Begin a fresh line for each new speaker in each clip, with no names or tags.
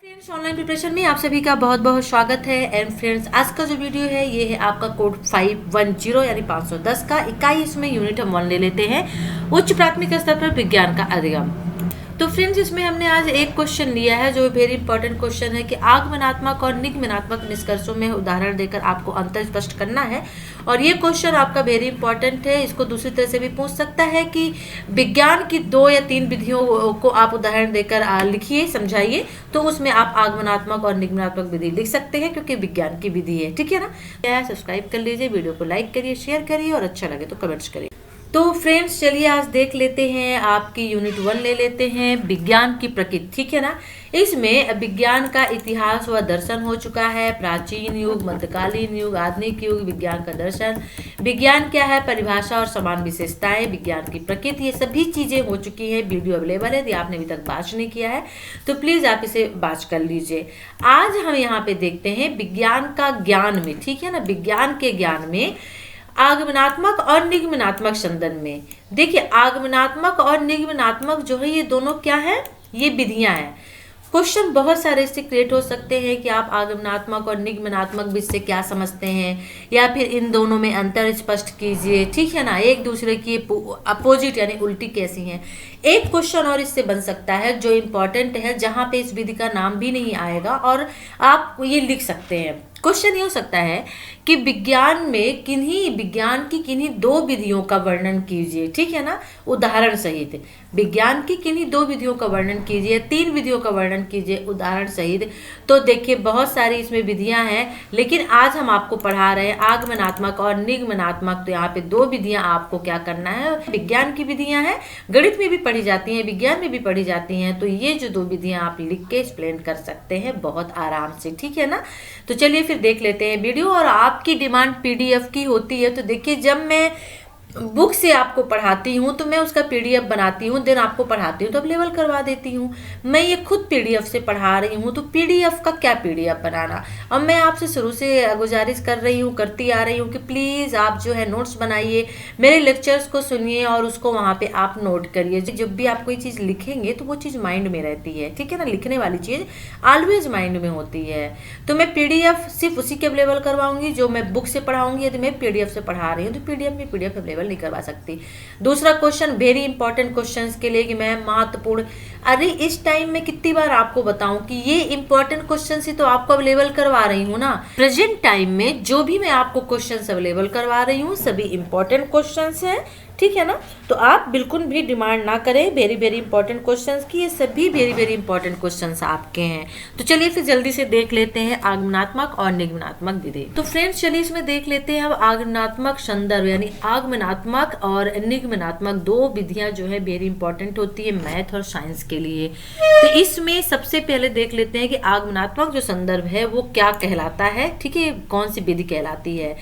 Friends, online preparation में आप सभी का बहुत बहुत स्वागत है। एंड फ्रेंड्स, आज का जो वीडियो है ये है आपका कोड 510 यानी 510 का इकाई। इसमें यूनिट हम 1 ले लेते हैं, उच्च प्राथमिक स्तर पर विज्ञान का अधिगम। तो फ्रेंड्स, इसमें हमने आज एक क्वेश्चन लिया है जो वेरी इंपॉर्टेंट क्वेश्चन है कि आगमनात्मक और निगमनात्मक निष्कर्षों में उदाहरण देकर आपको अंतर स्पष्ट करना है। और ये क्वेश्चन आपका वेरी इंपॉर्टेंट है। इसको दूसरी तरह से भी पूछ सकता है कि विज्ञान की 2 या 3 विधियों को आप उदाहरण देकर लिखिए, समझाइए। तो उसमें आप आगमनात्मक और निगमनात्मक विधि लिख सकते हैं क्योंकि विज्ञान की विधि है। ठीक है ना। सब्सक्राइब कर लीजिए, वीडियो को लाइक करिए, शेयर करिए और अच्छा लगे तो कमेंट्स करिए। तो फ्रेंड्स, चलिए आज देख लेते हैं आपकी यूनिट 1 ले लेते हैं, विज्ञान की प्रकृति। ठीक है ना। इसमें विज्ञान का इतिहास व दर्शन हो चुका है, प्राचीन युग, मध्यकालीन युग, आधुनिक युग, विज्ञान का दर्शन, विज्ञान क्या है, परिभाषा और समान विशेषताएं, विज्ञान की प्रकृति, ये सभी चीजें हो चुकी है। वीडियो अवेलेबल है, यदि आपने अभी तक वॉच नहीं किया है तो प्लीज आप इसे वॉच कर लीजिए। आज हम यहाँ पे देखते हैं विज्ञान का ज्ञान में। ठीक है ना। विज्ञान के ज्ञान में आगमनात्मक और निगमनात्मक संदर्भ में देखिए, आगमनात्मक और निगमनात्मक जो है ये दोनों क्या है, ये विधियां हैं। क्वेश्चन बहुत सारे इससे क्रिएट हो सकते हैं कि आप आगमनात्मक और निगमनात्मक विधि से क्या समझते हैं, या फिर इन दोनों में अंतर स्पष्ट कीजिए। ठीक है ना। एक दूसरे की अपोजिट यानी उल्टी कैसी हैं। एक क्वेश्चन और इससे बन सकता है जो इम्पोर्टेंट है, जहां पे इस विधि का नाम भी नहीं आएगा और आप ये लिख सकते हैं। क्वेश्चन ये हो सकता है कि विज्ञान की किन्हीं 2 विधियों का वर्णन कीजिए। ठीक है ना। उदाहरण सहित विज्ञान की किन्हीं 2 विधियों का वर्णन कीजिए, 3 विधियों का वर्णन कीजिए उदाहरण सहित। तो देखिए बहुत सारी इसमें विधियां हैं, लेकिन आज हम आपको पढ़ा रहे हैं आगमनात्मक और निगमनात्मक। तो यहाँ पे 2 विधियां आपको क्या करना है, विज्ञान की विधियां हैं, गणित में भी पढ़ी जाती हैं, विज्ञान में भी पढ़ी जाती हैं। तो ये जो 2 विधियां आप लिख के एक्सप्लेन कर सकते हैं बहुत आराम से। ठीक है ना। तो चलिए फिर देख लेते हैं वीडियो। और आपकी डिमांड पीडीएफ की होती है, तो देखिए जब मैं बुक से आपको पढ़ाती हूँ तो मैं उसका पीडीएफ बनाती हूँ, देन आपको पढ़ाती हूँ तो अवेलेबल करवा देती हूँ। मैं ये खुद पीडीएफ से पढ़ा रही हूँ, तो पीडीएफ का क्या पीडीएफ बनाना। अब मैं आपसे शुरू से गुजारिश कर रही हूँ, करती आ रही हूँ कि प्लीज़ आप जो है नोट्स बनाइए, मेरे लेक्चर्स को सुनिए और उसको वहाँ पे आप नोट करिए। जब भी आप कोई चीज़ लिखेंगे तो वो चीज़ माइंड में रहती है। ठीक है ना। लिखने वाली चीज़ ऑलवेज माइंड में होती है। तो मैं पीडीएफ सिर्फ उसी के अवेलेबल करवाऊंगी जो मैं बुक से पढ़ाऊंगी। यदि मैं पीडीएफ से पढ़ा रही हूँ तो पीडीएफ अवेलेबल नहीं करवा सकती। दूसरा क्वेश्चन वेरी इंपॉर्टेंट क्वेश्चंस के लिए कि मैं महत्वपूर्ण, अरे इस टाइम में कितनी बार आपको बताऊं कि ये इंपॉर्टेंट क्वेश्चंस ही तो आपको अवेलेबल करवा रही हूं ना। प्रेजेंट टाइम में जो भी मैं आपको क्वेश्चंस अवेलेबल करवा रही हूं सभी इंपॉर्टेंट क्वेश्चंस हैं। ठीक है ना। तो आप बिल्कुल भी डिमांड ना करें वेरी वेरी इंपॉर्टेंट क्वेश्चंस की, ये सभी वेरी वेरी इंपॉर्टेंट क्वेश्चंस आपके हैं। तो चलिए फिर जल्दी से देख लेते हैं आगमनात्मक और निगमनात्मक विधि। तो फ्रेंड्स चलिए इसमें देख लेते हैं अब आगमनात्मक संदर्भ यानी आगमनात्मक और निगमनात्मक 2 विधियां जो है वेरी इंपॉर्टेंट होती है मैथ और साइंस के लिए। तो इसमें सबसे पहले देख लेते हैं कि आगमनात्मक जो संदर्भ है वो क्या कहलाता है। ठीक है, कौन सी विधि कहलाती है।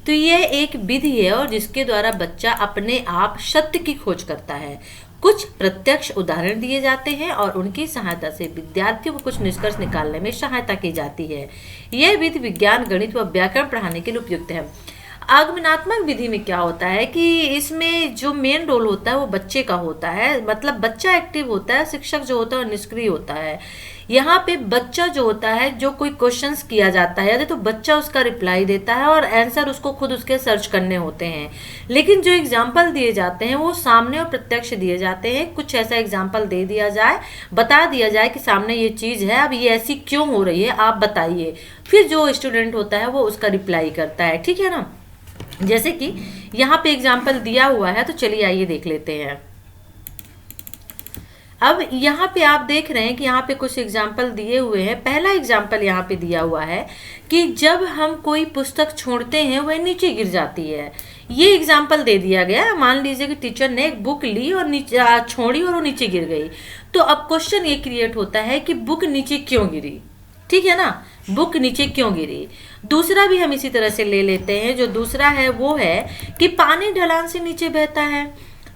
तो यह एक विधि है और जिसके द्वारा बच्चा अपने आप सत्य की खोज करता है। कुछ प्रत्यक्ष उदाहरण दिए जाते हैं और उनकी सहायता से विद्यार्थियों को कुछ निष्कर्ष निकालने में सहायता की जाती है। यह विधि विज्ञान, गणित व व्याकरण पढ़ाने के लिए उपयुक्त है। आगमनात्मक विधि में क्या होता है कि इसमें जो मेन रोल होता है वो बच्चे का होता है, मतलब बच्चा एक्टिव होता है, शिक्षक जो होता है निष्क्रिय होता है। यहाँ पे बच्चा जो होता है, जो कोई क्वेश्चंस किया जाता है तो बच्चा उसका रिप्लाई देता है और आंसर उसको खुद उसके सर्च करने होते हैं। लेकिन जो एग्जाम्पल दिए जाते हैं वो सामने और प्रत्यक्ष दिए जाते हैं। कुछ ऐसा एग्जाम्पल दे दिया जाए, बता दिया जाए कि सामने ये चीज़ है, अब ये ऐसी क्यों हो रही है आप बताइए। फिर जो स्टूडेंट होता है वो उसका रिप्लाई करता है। ठीक है ना। जैसे कि यहाँ पे एग्जाम्पल दिया हुआ है, तो चलिए आइए देख लेते हैं। अब यहाँ पे आप देख रहे हैं कि यहाँ पे कुछ एग्जाम्पल दिए हुए हैं। पहला एग्जाम्पल यहाँ पे दिया हुआ है कि जब हम कोई पुस्तक छोड़ते हैं वह नीचे गिर जाती है। ये एग्जाम्पल दे दिया गया। मान लीजिए कि टीचर ने एक बुक ली और नीचे छोड़ी और वो नीचे गिर गई। तो अब क्वेश्चन ये क्रिएट होता है कि बुक नीचे क्यों गिरी। ठीक है ना। बुक नीचे क्यों गिरी। दूसरा भी हम इसी तरह से ले लेते हैं। जो दूसरा है वो है कि पानी ढलान से नीचे बहता है।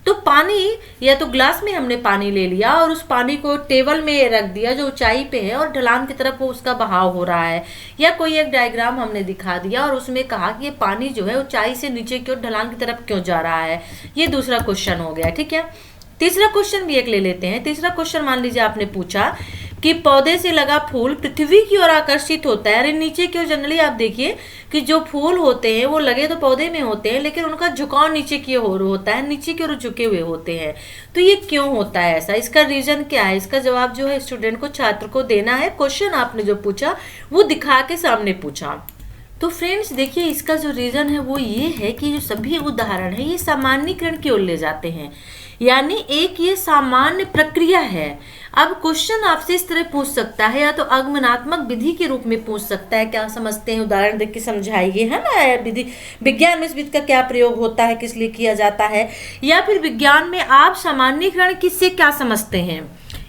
तो पानी, या तो ग्लास में हमने पानी ले लिया और उस पानी को टेबल में रख दिया जो ऊंचाई पे है और ढलान की तरफ वो उसका बहाव हो रहा है, या कोई एक डायग्राम हमने दिखा दिया और उसमें कहा कि ये पानी जो है ऊंचाई से नीचे की ओर ढलान की तरफ क्यों जा रहा है। ये दूसरा क्वेश्चन हो गया। ठीक है। तीसरा क्वेश्चन भी एक ले लेते हैं। तीसरा क्वेश्चन मान लीजिए आपने पूछा कि पौधे से लगा फूल पृथ्वी की ओर आकर्षित होता है। अरे नीचे की ओर जनरली आप देखिए कि जो फूल होते हैं वो लगे तो पौधे में होते हैं, लेकिन उनका झुकाव नीचे की ओर होता है, नीचे की ओर झुके हुए होते हैं। तो ये क्यों होता है ऐसा, इसका रीजन क्या है? इसका जवाब जो है स्टूडेंट को, छात्र को देना है। क्वेश्चन आपने जो पूछा वो दिखा के सामने पूछा। तो फ्रेंड्स देखिए, इसका जो रीजन है वो ये है कि जो सभी उदाहरण है ये सामान्यीकरण की ओर ले जाते हैं, यानी एक ये सामान्य प्रक्रिया है। अब क्वेश्चन आपसे इस तरह पूछ सकता है, या तो आगमनात्मक विधि के रूप में पूछ सकता है, क्या समझते हैं उदाहरण देख के समझाइए, है ना, विधि विज्ञान में इस विधि का क्या प्रयोग होता है, किस लिए किया जाता है, या फिर विज्ञान में आप सामान्यीकरण किससे क्या समझते हैं,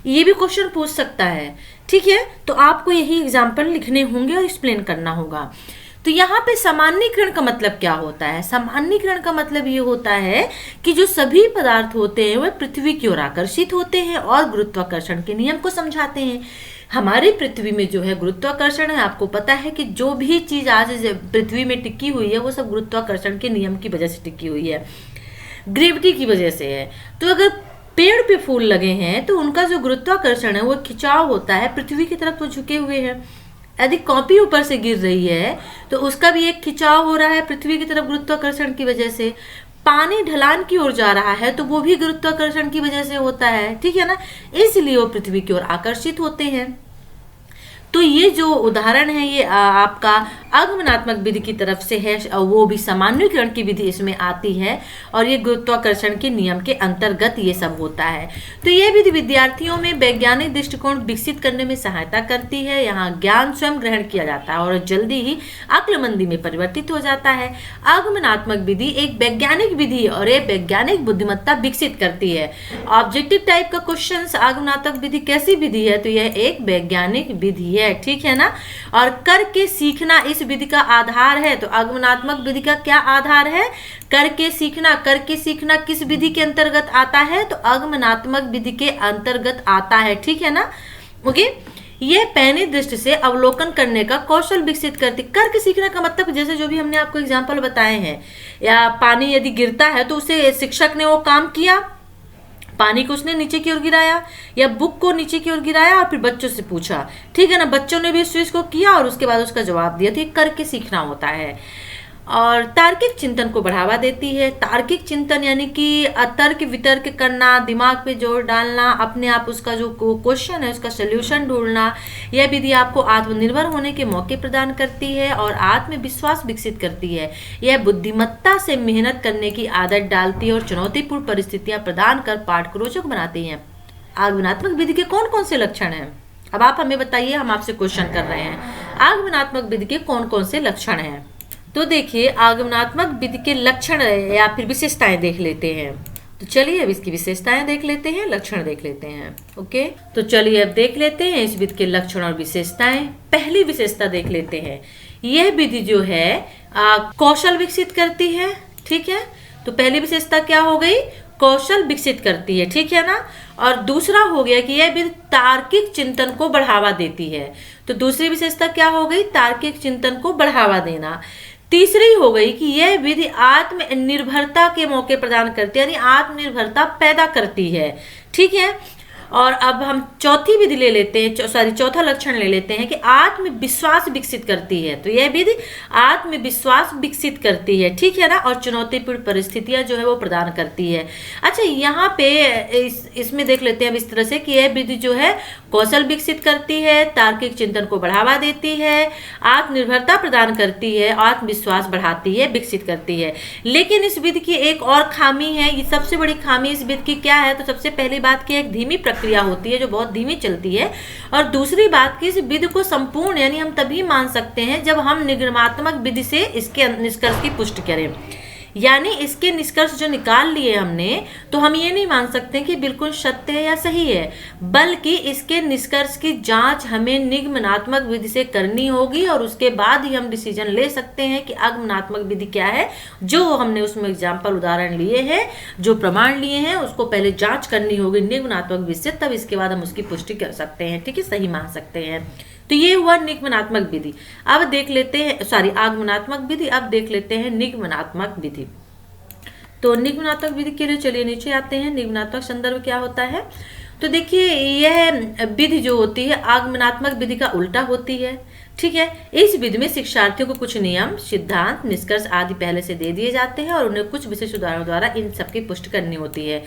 ये भी क्वेश्चन पूछ सकता है। ठीक है, तो आपको यही एग्जाम्पल लिखने होंगे और एक्सप्लेन करना होगा। तो यहाँ पे सामान्यीकरण का मतलब क्या होता है? सामान्यीकरण का मतलब ये होता है कि जो सभी पदार्थ होते हैं वह पृथ्वी की ओर आकर्षित होते हैं और गुरुत्वाकर्षण के नियम को समझाते हैं। हमारी पृथ्वी में जो है गुरुत्वाकर्षण है, आपको पता है कि जो भी चीज आज पृथ्वी में टिकी हुई है वो सब गुरुत्वाकर्षण के नियम की वजह से टिकी हुई है, ग्रेविटी की वजह से है। तो अगर पेड़ पे फूल लगे हैं तो उनका जो गुरुत्वाकर्षण है वो खिंचाव होता है, पृथ्वी की तरफ तो झुके हुए हैं। यदि कॉपी ऊपर से गिर रही है तो उसका भी एक खिंचाव हो रहा है पृथ्वी की तरफ गुरुत्वाकर्षण की वजह से। पानी ढलान की ओर जा रहा है तो वो भी गुरुत्वाकर्षण की वजह से होता है, ठीक है ना, इसलिए वो पृथ्वी की ओर आकर्षित होते हैं। तो ये जो उदाहरण है ये आपका आगमनात्मक विधि की तरफ से है, वो भी सामान्यीकरण की विधि इसमें आती है, और ये गुरुत्वाकर्षण के नियम के अंतर्गत ये सब होता है। तो ये विधि विद्यार्थियों में वैज्ञानिक दृष्टिकोण विकसित करने में सहायता करती है। यहाँ ज्ञान स्वयं ग्रहण किया जाता है और जल्दी ही अक्लमंदी में परिवर्तित हो जाता है। आगमनात्मक विधि एक वैज्ञानिक विधि और एक वैज्ञानिक बुद्धिमत्ता विकसित करती है। ऑब्जेक्टिव टाइप का क्वेश्चन, आगमनात्मक विधि कैसी विधि है? तो यह एक वैज्ञानिक विधि है, ठीक है ना। और करके सीखना इस विधि का आधार है। तो आगमनात्मक विधि का क्या आधार है? करके सीखना। करके सीखना किस विधि के अंतर्गत आता है? तो आगमनात्मक विधि के अंतर्गत आता है, ठीक है ना। ओके, यह पैनी दृष्टि से अवलोकन करने का कौशल विकसित करती। करके सीखने का मतलब जैसे जो भी हमने आपको एग्जाम्पल बताए हैं, या पानी यदि गिरता है तो उसे शिक्षक ने वो काम किया, पानी को उसने नीचे की ओर गिराया या बुक को नीचे की ओर गिराया और फिर बच्चों से पूछा, ठीक है ना, बच्चों ने भी इस चीज को किया और उसके बाद उसका जवाब दिया। तो ये करके सीखना होता है। और तार्किक चिंतन को बढ़ावा देती है। तार्किक चिंतन यानी कि तर्क वितर्क करना, दिमाग पे जोर डालना, अपने आप उसका जो क्वेश्चन है उसका सोल्यूशन ढूंढना। यह विधि आपको आत्मनिर्भर होने के मौके प्रदान करती है और आत्मविश्वास विकसित करती है। यह बुद्धिमत्ता से मेहनत करने की आदत डालती है और चुनौतीपूर्ण परिस्थितियां प्रदान कर पाठ को रोचक बनाती है। आगमनात्मक विधि के कौन कौन से लक्षण हैं? अब आप हमें बताइए, हम आपसे क्वेश्चन कर रहे हैं, आगमनात्मक विधि के कौन कौन से लक्षण हैं? तो देखिए, आगमनात्मक विधि के लक्षण या फिर विशेषताएं देख लेते हैं। तो चलिए अब इसकी विशेषताएं देख लेते हैं, लक्षण देख लेते हैं। ओके, तो चलिए अब देख लेते हैं इस विधि के लक्षण और विशेषताएं। पहली विशेषता देख लेते हैं, यह विधि जो है कौशल विकसित करती है, ठीक है। तो पहली विशेषता क्या हो गई? कौशल विकसित करती है, ठीक है ना। और दूसरा हो गया कि यह विधि तार्किक चिंतन को बढ़ावा देती है। तो दूसरी विशेषता क्या हो गई? तार्किक चिंतन को बढ़ावा देना। तीसरी हो गई कि यह विधि आत्मनिर्भरता के मौके प्रदान करती है, यानी आत्मनिर्भरता पैदा करती है, ठीक है। और अब हम चौथी विधि ले लेते हैं, चौथा लक्षण ले लेते हैं कि आत्मविश्वास विकसित करती है। तो यह विधि आत्मविश्वास विकसित करती है, ठीक है ना, और चुनौतीपूर्ण परिस्थितियां जो है वो प्रदान करती है। अच्छा, यहाँ पे इसमें देख लेते हैं अब इस तरह से कि यह विधि जो है कौशल विकसित करती है, तार्किक चिंतन को बढ़ावा देती है, आत्मनिर्भरता प्रदान करती है, आत्मविश्वास बढ़ाती है, विकसित करती है। लेकिन इस विधि की एक और खामी है, ये सबसे बड़ी खामी इस विधि की क्या है? तो सबसे पहली बात की एक धीमी प्रक्रिया होती है जो बहुत धीमी चलती है। और दूसरी बात कि इस विधि को संपूर्ण यानी हम तभी मान सकते हैं जब हम निगमनात्मक विधि से इसके निष्कर्ष की पुष्टि करें, यानी इसके निष्कर्ष जो निकाल लिए हमने, तो हम ये नहीं मान सकते कि बिल्कुल सत्य है या सही है, बल्कि इसके निष्कर्ष की जांच हमें निगमनात्मक विधि से करनी होगी और उसके बाद ही हम डिसीजन ले सकते हैं कि आगमनात्मक विधि क्या है। जो हमने उसमें एग्जाम्पल उदाहरण लिए हैं, जो प्रमाण लिए हैं, उसको पहले जांच करनी होगी निगमनात्मक विधि से, तब इसके बाद हम उसकी पुष्टि कर सकते हैं, ठीक है, सही मान सकते हैं। तो ये हुआ निगमनात्मक विधि। अब देख लेते हैं आगमनात्मक विधि। अब देख लेते हैं निगमनात्मक विधि। तो निगमनात्मक विधि के लिए चलिए नीचे आते हैं। निगमनात्मक संदर्भ क्या होता है? तो देखिए यह विधि जो होती है आगमनात्मक विधि का उल्टा होती है। ठीक है, इस विधि में शिक्षार्थियों को कुछ नियम, सिद्धांत, निष्कर्ष आदि पहले से दे दिए जाते हैं और उन्हें कुछ विशेष उदाहरणों द्वारा इन सबकी पुष्टि करनी होती है।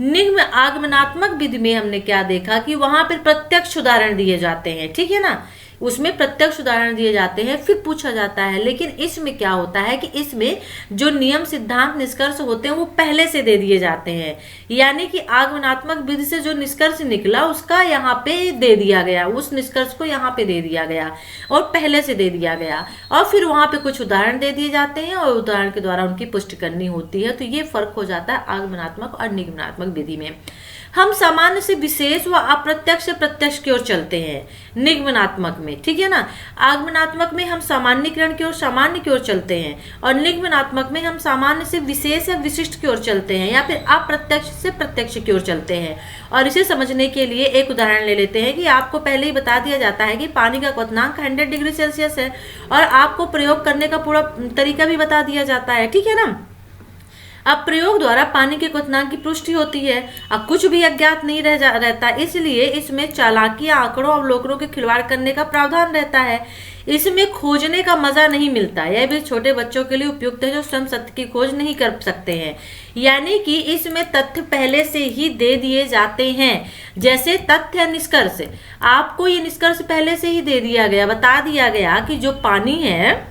निम्न आगमनात्मक विधि में हमने क्या देखा कि वहां पर प्रत्यक्ष उदाहरण दिए जाते हैं। ठीक है ना, उसमें प्रत्यक्ष उदाहरण दिए जाते हैं, फिर पूछा जाता है। लेकिन इसमें क्या होता है कि इसमें जो नियम, सिद्धांत, निष्कर्ष होते हैं वो पहले से दे दिए जाते हैं। यानी कि आगमनात्मक विधि से जो निष्कर्ष निकला उसका यहाँ पे दे दिया गया, उस निष्कर्ष को यहाँ पे दे दिया गया और पहले से दे दिया गया, और फिर वहां पे कुछ उदाहरण दे दिए जाते हैं और उदाहरण के द्वारा उनकी पुष्टि करनी होती है। तो ये फर्क हो जाता है आगमनात्मक और निगमनात्मक विधि में। हम सामान्य से विशेष व अप्रत्यक्ष से प्रत्यक्ष की ओर चलते हैं निगमनात्मक में। ठीक है ना, आगमनात्मक में हम सामान्यकरण की ओर, सामान्य की ओर चलते हैं, और निगमनात्मक में हम सामान्य से विशेष या विशिष्ट की ओर चलते हैं, या फिर अप्रत्यक्ष से प्रत्यक्ष की ओर चलते हैं। और इसे समझने के लिए एक उदाहरण ले लेते हैं कि आपको पहले ही बता दिया जाता है कि पानी का क्वथनांक 100 डिग्री सेल्सियस है, और आपको प्रयोग करने का पूरा तरीका भी बता दिया जाता है। ठीक है ना, अब प्रयोग द्वारा पानी के क्वथनांक की पुष्टि होती है। अब कुछ भी अज्ञात नहीं रहता, इसलिए इसमें चालाकी, आंकड़ों, अवलोकनों के खिलवाड़ करने का प्रावधान रहता है। इसमें खोजने का मजा नहीं मिलता। यह भी छोटे बच्चों के लिए उपयुक्त है जो स्वयं सत्य की खोज नहीं कर सकते हैं। यानी कि इसमें तथ्य पहले से ही दे दिए जाते हैं। जैसे तथ्य, निष्कर्ष, आपको ये निष्कर्ष पहले से ही दे दिया गया, बता दिया गया कि जो पानी है,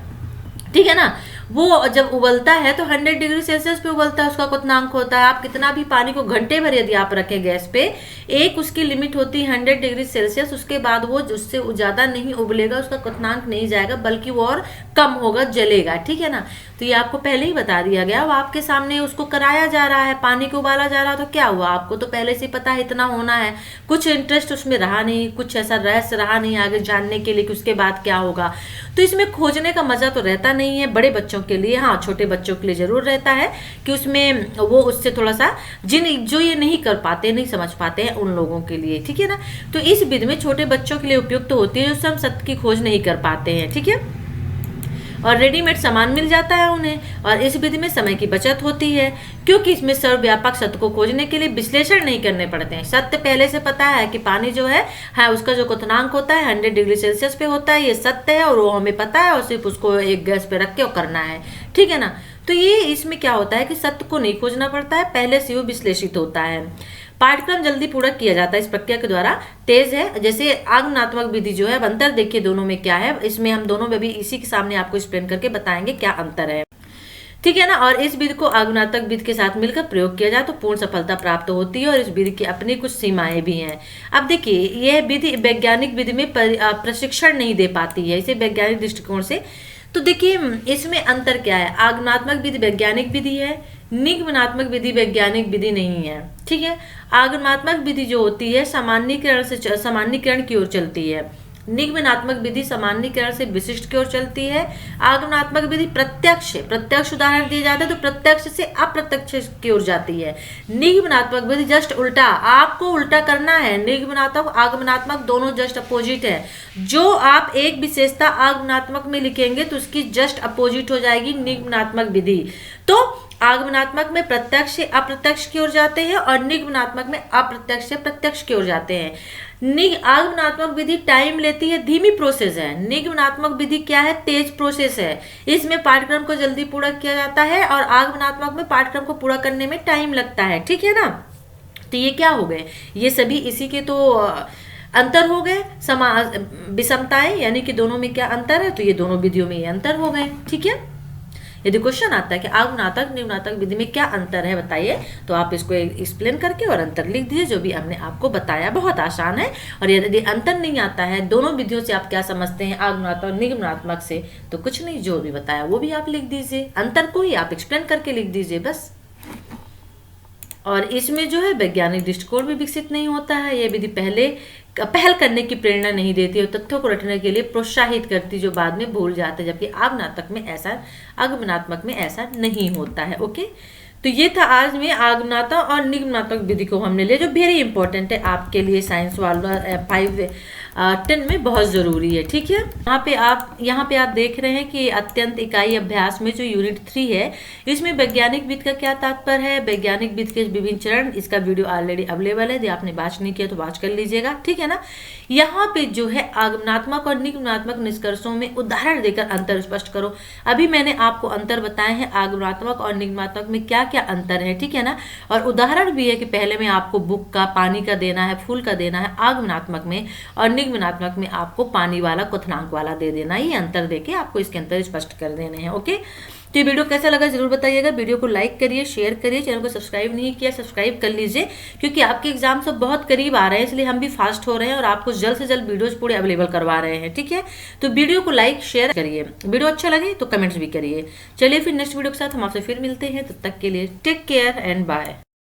ठीक है ना, वो जब उबलता है तो 100 डिग्री सेल्सियस पे उबलता है, उसका क्वथनांक होता है। आप कितना भी पानी को घंटे भर यदि आप रखें गैस पे, एक उसकी लिमिट होती है 100 डिग्री सेल्सियस, उसके बाद वो उससे ज़्यादा नहीं उबलेगा, उसका क्वथनांक नहीं जाएगा, बल्कि वो और कम होगा, जलेगा। ठीक है ना, तो ये आपको पहले ही बता दिया गया। वो आपके सामने उसको कराया जा रहा है, पानी को उबाला जा रहा है, तो क्या हुआ, आपको तो पहले से पता है इतना होना है। कुछ इंटरेस्ट उसमें रहा नहीं, कुछ ऐसा रहस्य रहा नहीं आगे जानने के लिए कि उसके बाद क्या होगा। तो इसमें खोजने का मजा तो रहता नहीं है बड़े बच्चों के लिए। हाँ, छोटे बच्चों के लिए जरूर रहता है कि उसमें वो उससे थोड़ा सा जो ये नहीं कर पाते, नहीं समझ पाते हैं, उन लोगों के लिए। ठीक है ना, तो इस विधि में छोटे बच्चों के लिए उपयुक्त होती है जो स्वयं सत्य की खोज नहीं कर पाते हैं। ठीक है, और रेडीमेड सामान मिल जाता है उन्हें। और इस विधि में समय की बचत होती है, क्योंकि इसमें सर्वव्यापक सत्य को खोजने के लिए विश्लेषण नहीं करने पड़ते हैं। सत्य पहले से पता है कि पानी जो है उसका जो क्वथनांक होता है 100 डिग्री सेल्सियस पे होता है, ये सत्य है और वो हमें पता है, और सिर्फ उसको एक गैस पे रख के और करना है। ठीक है ना, तो ये इसमें क्या होता है कि सत्य को नहीं खोजना पड़ता है, पहले से वो विश्लेषित होता है। पाठ्यक्रम जल्दी पूरा किया जाता है इस प्रक्रिया के द्वारा, तेज है। जैसे आगमनात्मक विधि जो है, अब अंतर देखिए दोनों में क्या है। इसमें हम दोनों में भी इसी के सामने आपको एक्सप्लेन करके बताएंगे क्या अंतर है। ठीक है ना, और इस विधि को आगमनात्मक विधि के साथ मिलकर प्रयोग किया जाए तो पूर्ण सफलता प्राप्त होती है, और इस विधि की अपनी कुछ सीमाएं भी हैं। अब देखिए, यह विधि वैज्ञानिक विधि में प्रशिक्षण नहीं दे पाती है, इसे वैज्ञानिक दृष्टिकोण से। तो देखिए इसमें अंतर क्या है, आगमनात्मक विधि वैज्ञानिक विधि है, निगमनात्मक विधि वैज्ञानिक विधि नहीं है। ठीक है, आगमनात्मक विधि जो होती है सामान्यीकरण की ओर चलती है, निगमनात्मक विधि सामान्यीकरण से विशिष्ट की ओर चलती है। आगमनात्मक विधि प्रत्यक्ष उदाहरण दिए जाते हैं तो प्रत्यक्ष से अप्रत्यक्ष की ओर जाती है। निगमनात्मक विधि जस्ट उल्टा, आपको उल्टा करना है। निगमनात्मक आगमनात्मक दोनों जस्ट अपोजिट है। जो आप एक विशेषता आगमनात्मक में लिखेंगे तो उसकी जस्ट अपोजिट हो जाएगी निगमनात्मक विधि। तो आगमनात्मक में प्रत्यक्ष से अप्रत्यक्ष की ओर जाते हैं और निगमनात्मक में अप्रत्यक्ष से प्रत्यक्ष की ओर जाते हैं। आगमनात्मक विधि टाइम लेती है, धीमी प्रोसेस है। निगमनात्मक विधि क्या है, तेज प्रोसेस है। इसमें पाठ्यक्रम को जल्दी पूरा किया जाता है और आगमनात्मक में पाठ्यक्रम को पूरा करने में टाइम लगता है। ठीक है ना, तो ये क्या हो गए, ये सभी इसी के तो अंतर हो गए, विषमताएं, यानी कि दोनों में क्या अंतर है, तो ये दोनों विधियों में ये अंतर हो गए। ठीक है, यदि क्वेश्चन आता है कि आगमनात्मक निगमनात्मक विधि में क्या अंतर है बताइए, तो आप इसको एक्सप्लेन करके और अंतर लिख दीजिए, जो भी हमने आपको बताया। बहुत आसान है। और यदि अंतर नहीं आता है दोनों विधियों से, आप क्या समझते हैं आगमनात्मक निगमनात्मक से, तो कुछ नहीं, जो भी बताया वो भी आप लिख दीजिए, अंतर को ही आप एक्सप्लेन करके लिख दीजिए बस। और इसमें जो है वैज्ञानिक दृष्टिकोण भी विकसित नहीं होता है। यह विधि पहल करने की प्रेरणा नहीं देती और तथ्यों को रटने के लिए प्रोत्साहित करती, जो बाद में भूल जाते, जबकि आगमनात्मक में ऐसा नहीं होता है। ओके, तो ये था आज में आगमनात्मक और निगमनात्मक विधि को हमने लिया, जो वेरी इंपॉर्टेंट है आपके लिए साइंस वाला 10 में बहुत ज़रूरी है। ठीक है, यहाँ पे आप देख रहे हैं कि अत्यंत इकाई अभ्यास में जो यूनिट 3 है, इसमें वैज्ञानिक वित्त का क्या तात्पर्य है, वैज्ञानिक वित्त के विभिन्न चरण, इसका वीडियो ऑलरेडी अवेलेबल है, यदि आपने वॉच नहीं किया तो वॉच कर लीजिएगा। ठीक है ना। यहाँ पे जो है आगमनात्मक और निगमनात्मक निष्कर्षों में उदाहरण देकर अंतर स्पष्ट करो। अभी मैंने आपको अंतर बताए हैं, आगमनात्मक और निगमनात्मक में क्या क्या अंतर है। ठीक है ना। और उदाहरण भी है कि पहले में आपको बुक का, पानी का देना है, फूल का देना है आगमनात्मक में, और निगमनात्मक में आपको पानी वाला, क्वथनांक वाला दे देना। ये अंतर देके आपको इसके अंतर स्पष्ट कर देने हैं। ओके, तो ये वीडियो कैसा लगा जरूर बताइएगा। वीडियो को लाइक करिए, शेयर करिए, चैनल को सब्सक्राइब नहीं किया सब्सक्राइब कर लीजिए, क्योंकि आपके एग्जाम सब बहुत करीब आ रहे हैं, इसलिए हम भी फास्ट हो रहे हैं और आपको जल्द से जल्द वीडियोस पूरे अवेलेबल करवा रहे हैं। ठीक है, तो वीडियो को लाइक शेयर करिए, वीडियो अच्छा लगे तो कमेंट्स भी करिए। चलिए फिर नेक्स्ट वीडियो के साथ हम आपसे फिर मिलते हैं, तब तक के लिए टेक केयर एंड बाय।